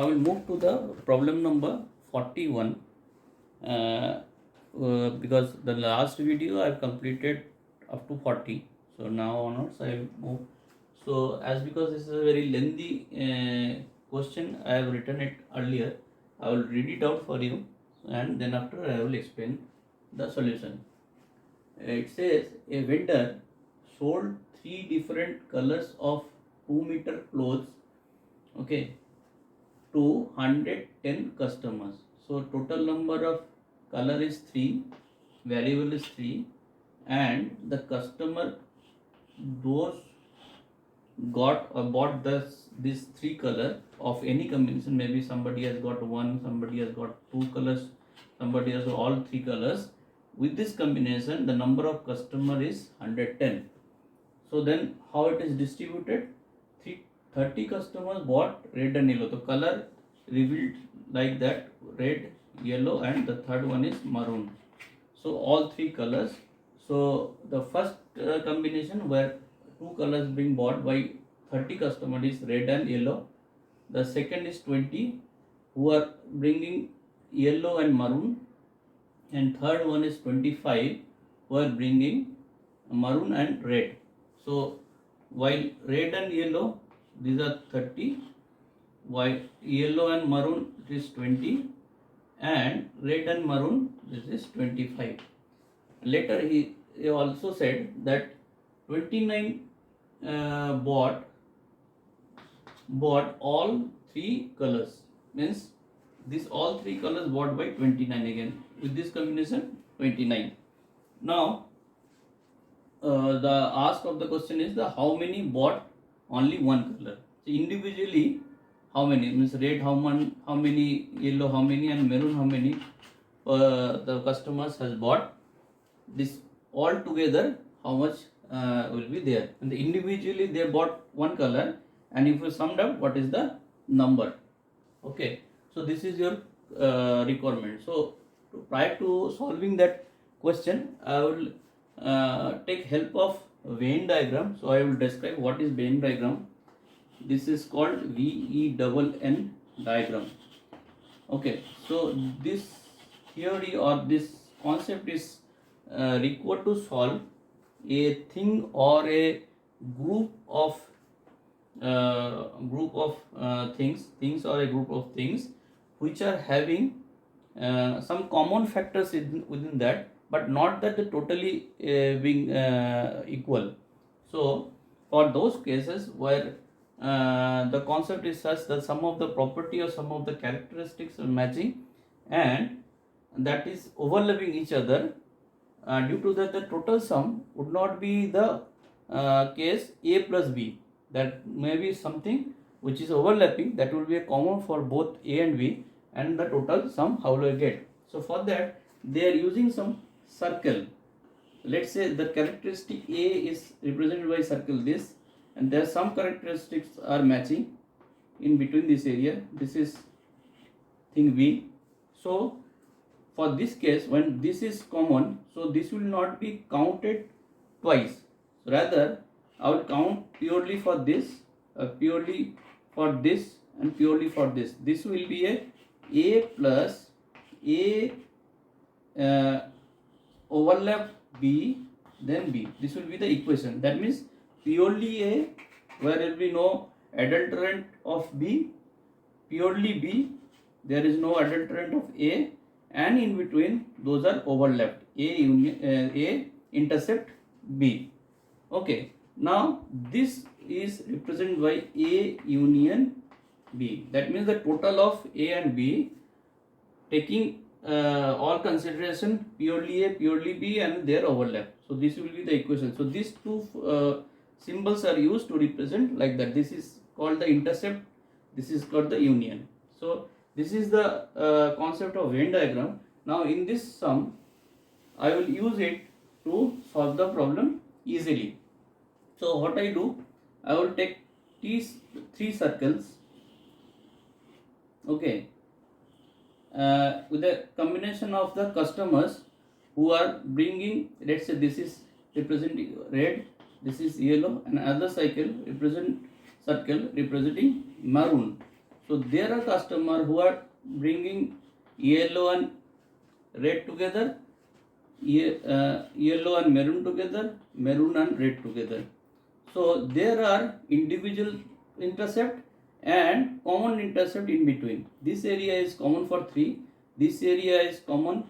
will move to the problem number 41 because the last video I have completed up to 40. So now onwards I will move. So as because this is a very lengthy question, I have written it earlier. I will read it out for you and then after I will explain the solution. It says a vendor sold 3 different colors of 2-meter clothes, okay, to 110 customers. So total number of color is 3, variable is 3, and the customer those got bought this 3 color of any combination. Maybe somebody has got 1, somebody has got 2 colors, somebody has all 3 colors. With this combination, the number of customer is 110. So then how it is distributed? 30 customers bought red and yellow. The color revealed like that: red, yellow, and the third one is maroon. So all 3 colors. So the first combination where 2 colors being bought by 30 customers is red and yellow. The second is 20 who are bringing yellow and maroon, and third one is 25 who are bringing maroon and red. So while red and yellow, these are 30, while yellow and maroon it is 20, and red and maroon this is 25. Later he also said that 29 bought all 3 colors, means this all 3 colors bought by 29 again. With this combination 29. Now the ask of the question is the how many bought only one color. So individually how many, means red how many, yellow how many, and maroon how many the customers has bought. This all together how much will be there, and individually they bought one color, and if you summed up what is the number. Okay, so this is your requirement. So prior to solving that question, I will take help of Venn diagram. So I will describe what is Venn diagram. This is called VENN diagram. Okay, so this theory or this concept is required to solve a thing or a group of things or a group of things which are having some common factors within that, but not that the totally being equal. So for those cases where the concept is such that some of the property or some of the characteristics are matching and that is overlapping each other, due to that the total sum would not be the case A plus B. That may be something which is overlapping, that will be a common for both A and B, and the total sum how will I get. So for that they are using some circle. Let's say the characteristic A is represented by circle this, and there are some characteristics are matching in between this area. This is thing B. So for this case, when this is common, so this will not be counted twice. Rather, I will count purely for this, purely for this, and purely for this. This will be A plus A overlap B, then B. This will be the equation. That means purely A, where there will be no adulterant of B, purely B, there is no adulterant of A, and in between those are overlapped. A intercept B. Okay. Now this is represented by A union B. That means the total of A and B, taking all consideration purely A, purely B, and their overlap. So this will be the equation. So these two symbols are used to represent like that. This is called the intercept. This is called the union. So this is the concept of Venn diagram. Now in this sum, I will use it to solve the problem easily. So what I do, I will take these 3 circles, okay, with a combination of the customers who are bringing, let's say this is representing red, this is yellow, and another circle representing maroon. So there are customers who are bringing yellow and red together, yellow and maroon together, maroon and red together. So there are individual intercept and common intercept in between. This area is common for 3. This area is common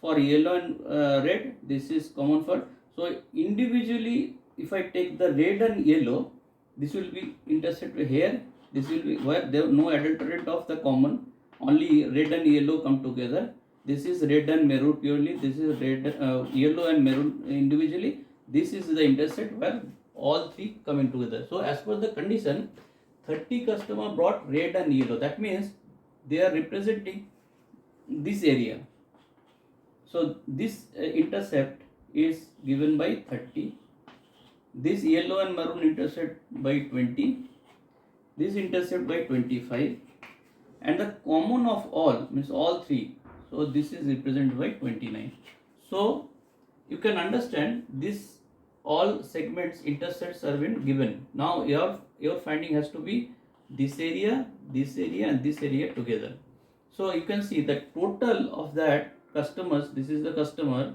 for yellow and red. This is common for. So individually, if I take the red and yellow, this will be intercept here. This will be where there no adulterate of the common. Only red and yellow come together. This is red and maroon purely. This is red, yellow and maroon individually. This is the intercept where all 3 coming together. So as per the condition, 30 customer brought red and yellow. That means they are representing this area. So this intercept is given by 30. This yellow and maroon intercept by 20. This intercept by 25. And the common of all means all 3. So this is represented by 29. So you can understand this all segments intercepts are been given. Now your finding has to be this area and this area together. So you can see the total of that customers, this is the customer,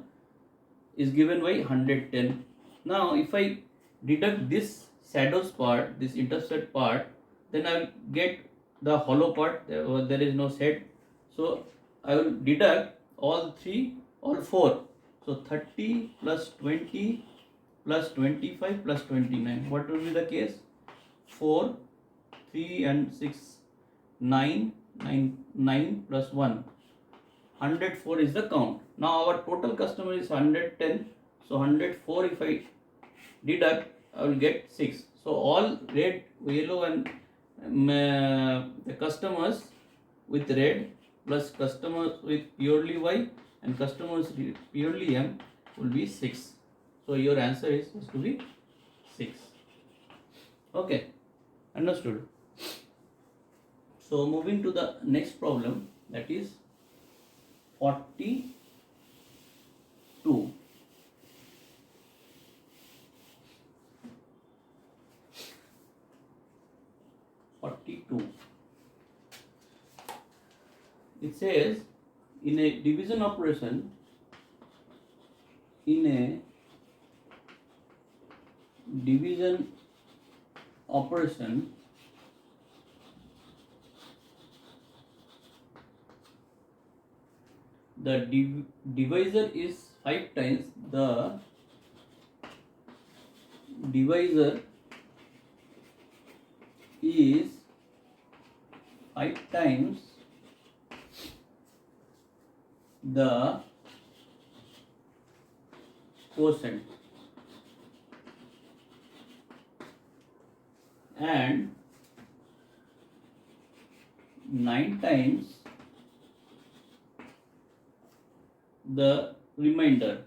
is given by 110. Now if I deduct this shadows part, this intercept part, then I will get the hollow part. There is no set. So I will deduct all 4. So 30 plus 20 plus 25 plus 29. What will be the case? 4, 3 and 6, 9 plus 1. 104 is the count. Now our total customer is 110. So 104 if I deduct, I will get 6. So all red, yellow and the customers with red plus customers with purely Y and customers with purely M will be 6. So your answer is has to be 6. Okay, understood. So moving to the next problem, that is 42. 42. It says in a division operation, the divisor is 5 times. The divisor is 5 times the quotient, and 9 times the remainder.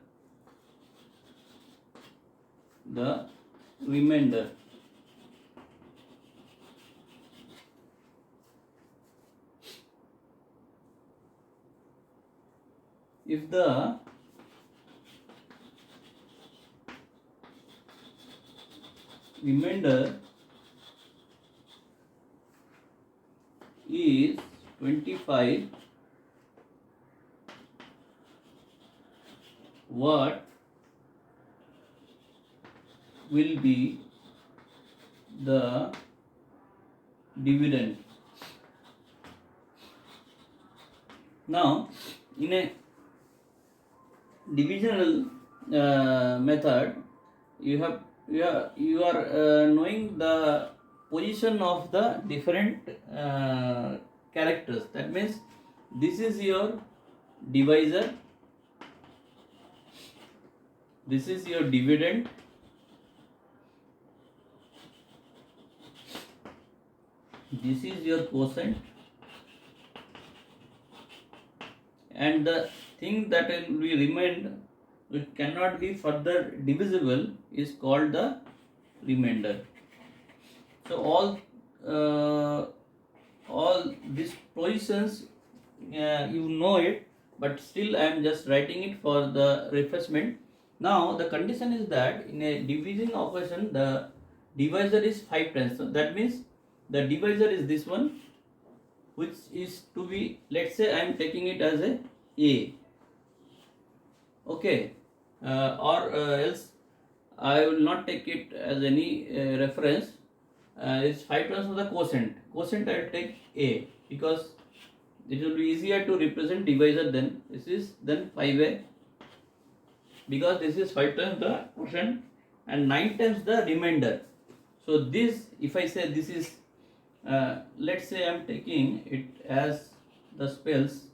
If the remainder is 25, what will be the dividend? Now in a divisional method, you are knowing the position of the different characters. That means this is your divisor, this is your dividend, this is your quotient, and the thing that will be remained which cannot be further divisible is called the remainder. So all these positions you know it, but still I am just writing it for the refreshment. Now the condition is that in a division operation the divisor is 5 times. So that means the divisor is this one which is to be, let's say I am taking it as a, okay, or else I will not take it as any reference. It's 5 times of the quotient. Quotient I will take a, because it will be easier to represent divisor. Then this is then 5a, because this is 5 times the quotient and 9 times the remainder. So this, if I say this is, let's say I am taking it as the spells,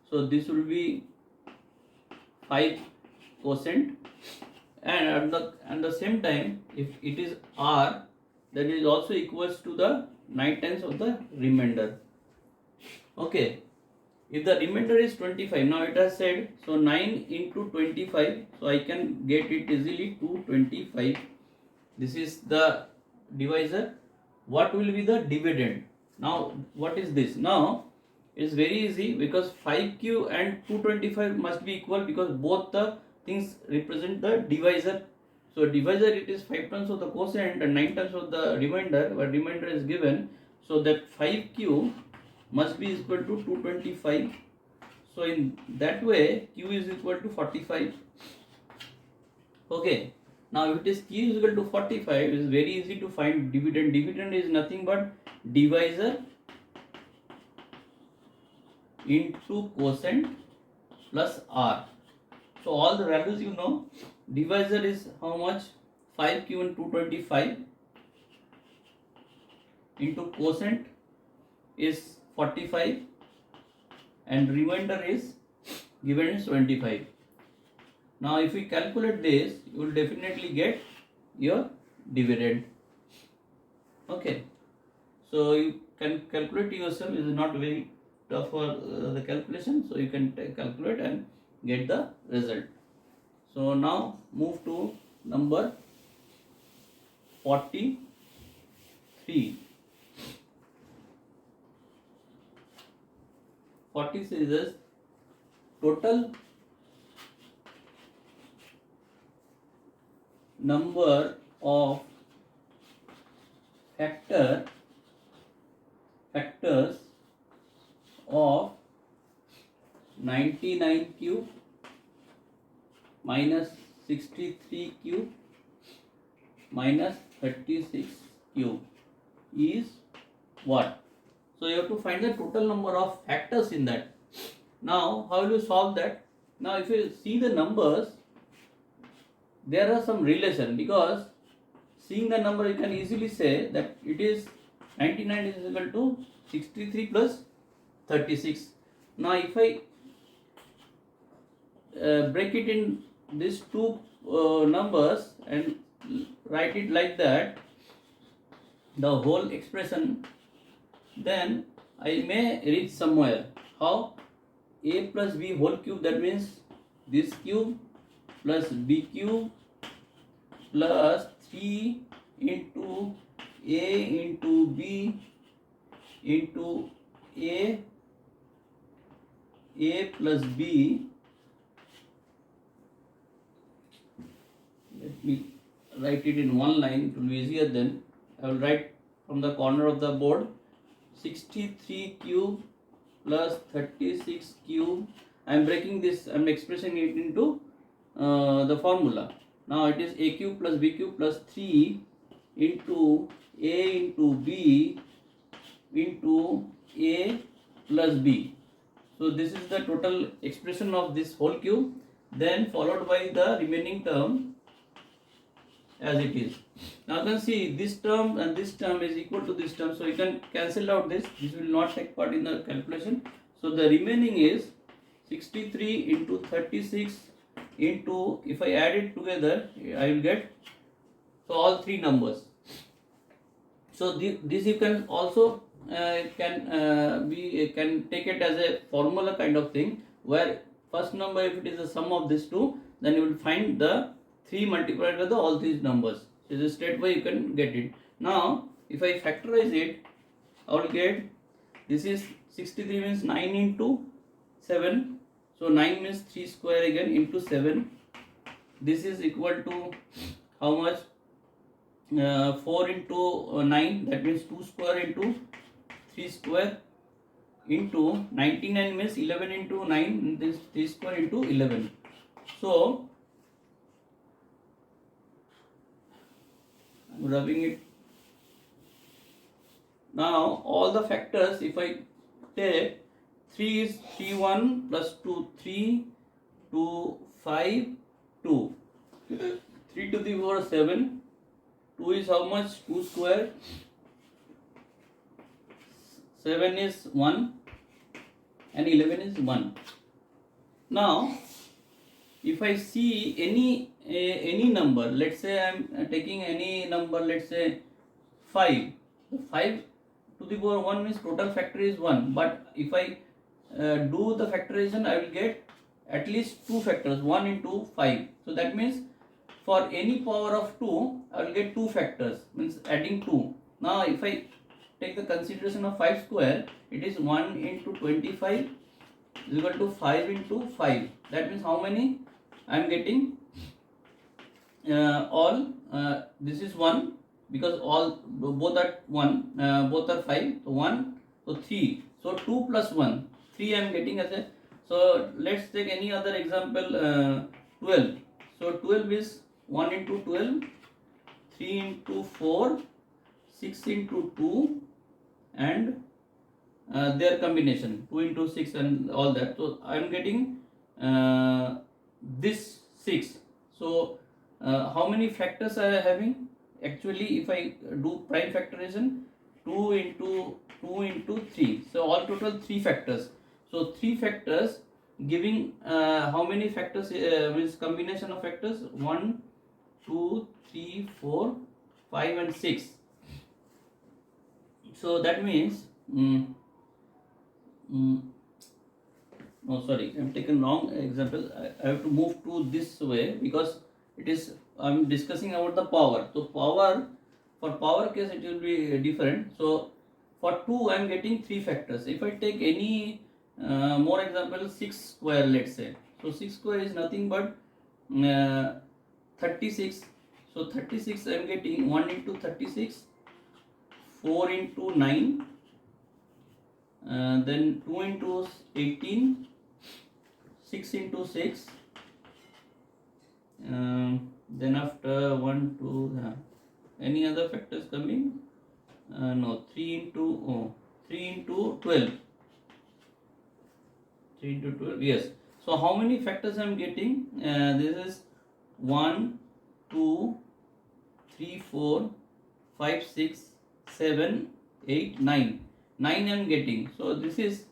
so this will be 5 quotient, and at the same time, if it is r, that is also equals to the 9 times of the remainder. Okay, if the remainder is 25, now it has said, so 9 into 25, so I can get it easily to 25. This is the divisor. What will be the dividend? Now what is this? Now it's very easy, because 5q and 225 must be equal, because both the things represent the divisor. So divisor, it is 5 times of the quotient and 9 times of the remainder, where remainder is given. So that 5q must be equal to 225. So in that way, q is equal to 45. Okay. Now if it is q is equal to 45, it is very easy to find dividend. Dividend is nothing but divisor into quotient plus r. So all the values you know. Divisor is how much? 5q and 225 into quotient is 45, and remainder is given is 25. Now if we calculate this, you will definitely get your dividend. Okay, so you can calculate yourself. It is not very tough for the calculation, so you can calculate and get the result. So now move to number 43. 40 says total number of factors of 99q minus 63q minus 36q is what? So you have to find the total number of factors in that. Now how will you solve that? Now if you see the numbers, there are some relation, because seeing the number you can easily say that it is 99 is equal to 63 plus 36. Now if I break it in these two numbers and write it like that, the whole expression, then I may reach somewhere. How? A plus b whole cube, that means this cube plus b cube plus 3 into a into b into a plus b. Let me write it in one line, it will be easier. Then I will write from the corner of the board 63 cube plus 36 cube. I am breaking this, I am expressing it into the formula. Now it is a cube plus b cube plus 3 into a into b into a plus b. So this is the total expression of this whole cube, then followed by the remaining term as it is. Now you can see this term and this term is equal to this term, so you can cancel out this. This will not take part in the calculation. So the remaining is 63 into 36 into, if I add it together, I will get all three numbers. So this you can also can take it as a formula kind of thing, where first number, if it is the sum of these two, then you will find the 3 multiplied by all these numbers. So this straight way you can get it. Now if I factorize it, I will get, this is 63 means 9 into 7, so 9 means 3 square again into 7. This is equal to how much? 4 into 9, that means 2 square into 3 square. into 99 means 11 into 9, this 3 square into 11. So I'm rubbing it. Now all the factors, if I take 3 is 3 1 plus 2 3 2 5 2 3 to the power 7. 2 is how much? 2 square. 7 is 1 and 11 is 1. Now if I see any number, let's say I am taking any number, let's say 5. 5 to the power 1 means total factor is 1, but if I do the factorization, I will get at least 2 factors, 1 into 5. So that means for any power of 2, I will get 2 factors, means adding 2. Now if I take the consideration of 5 square, it is 1 into 25 is equal to 5 into 5. That means how many I am getting? This is 1, because all both are 1, both are 5, so 1, so 3, so 2 plus 1, 3 I am getting as a. So let's take any other example. 12. So 12 is 1 into 12, 3 into 4, 6 into 2, and their combination 2 into 6 and all that. So I am getting this 6. So how many factors I am having? Actually, if I do prime factorization, 2 into 3. So all total 3 factors. So 3 factors giving how many factors? Means combination of factors 1, 2, 3, 4, 5 and 6. So that means no, sorry, I'm taking wrong example. I have to move to this way because it is, I'm discussing about the power. So power, for power case it will be different. So for 2 I'm getting 3 factors. If I take any more example, 6 square, let's say. So 6 square is nothing but 36. So 36 I'm getting 1 into 36, 4 into 9, then 2 into 18, 6 into 6, then after 1, 2, any other factors coming? No, 3 into 12. 3 into 12, yes. So how many factors I am getting? This is 1, 2, 3, 4, 5, 6, 7, 8, 9. 9 I am getting. So this is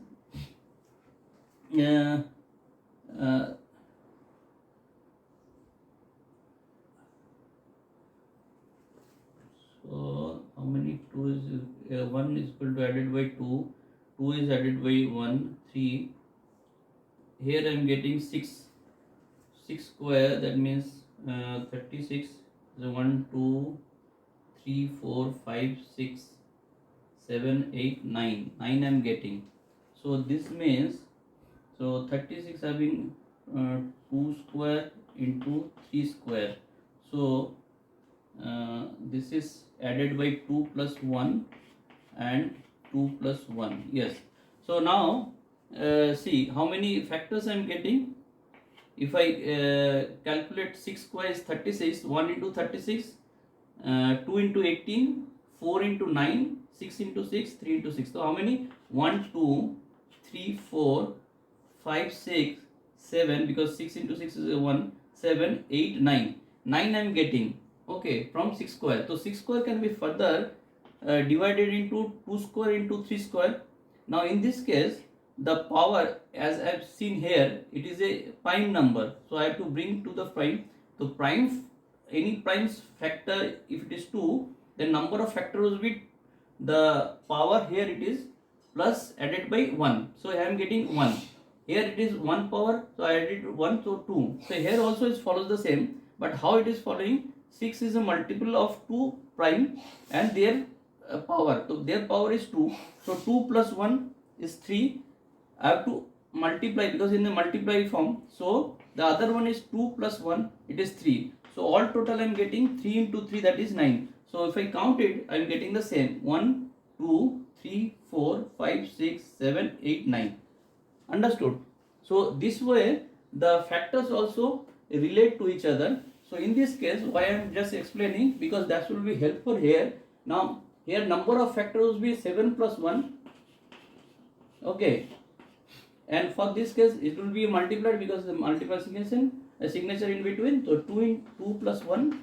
so how many? 2 is 1 is equal to added by 2, 2 is added by 1, 3. Here I am getting 6 square, that means 36. So 1, 2, 3, 4, 5, 6, 7, 8, 9. 9 I am getting. So this means, so 36 having 2 square into 3 square. So this is added by 2 plus 1 and 2 plus 1. Yes. So now see how many factors I am getting. If I calculate 6 square is 36, 1 into 36, 2 into 18, 4 into 9, 6 into 6, 3 into 6. So how many? 1, 2, 3, 4, 5, 6, 7, because 6 into 6 is 1, 7, 8, 9. 9 I am getting, okay, from 6 square. So 6 square can be further divided into 2 square into 3 square. Now in this case, the power, as I have seen here, it is a prime number. So I have to bring to the prime. So prime, any prime's factor, if it is 2, then number of factors will be, the power here it is plus added by 1. So I am getting 1. Here it is 1 power, so I added 1, so 2. So here also it follows the same, but how it is following? 6 is a multiple of 2 prime and their power. So their power is 2. So 2 plus 1 is 3. I have to multiply because in the multiply form. So the other one is 2 plus 1, it is 3. So all total I am getting 3 into 3, that is 9. So if I count it, I am getting the same 1, 2, 3, 4, 5, 6, 7, 8, 9. Understood? So this way the factors also relate to each other. So in this case, why I am just explaining, because that will be helpful here. Now here number of factors will be 7 plus 1. Okay, and for this case it will be multiplied because the multiplication a signature in between. So 2 in 2 plus 1.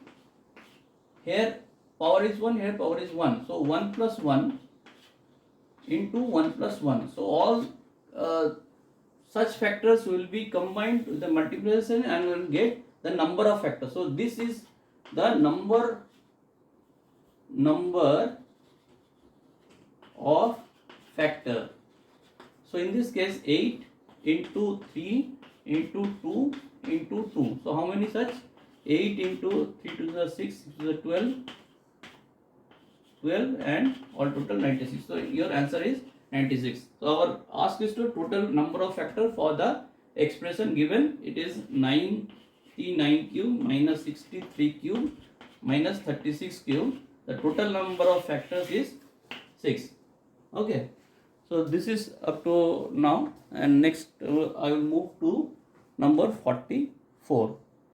Here power is 1, here power is 1. So 1 plus 1 into 1 plus 1. So all such factors will be combined to the multiplication and will get the number of factors. So this is the number of factor. So in this case 8 into 3 into 2 into 2. So how many such? 8 into 3 to the 6 to the 12 and all total 96. So your answer is 96. So our ask is to total number of factor for the expression given. It is 99 cube minus 63 cube minus 36 cube. The total number of factors is 6. Okay. So this is up to now, and next I will move to number 44.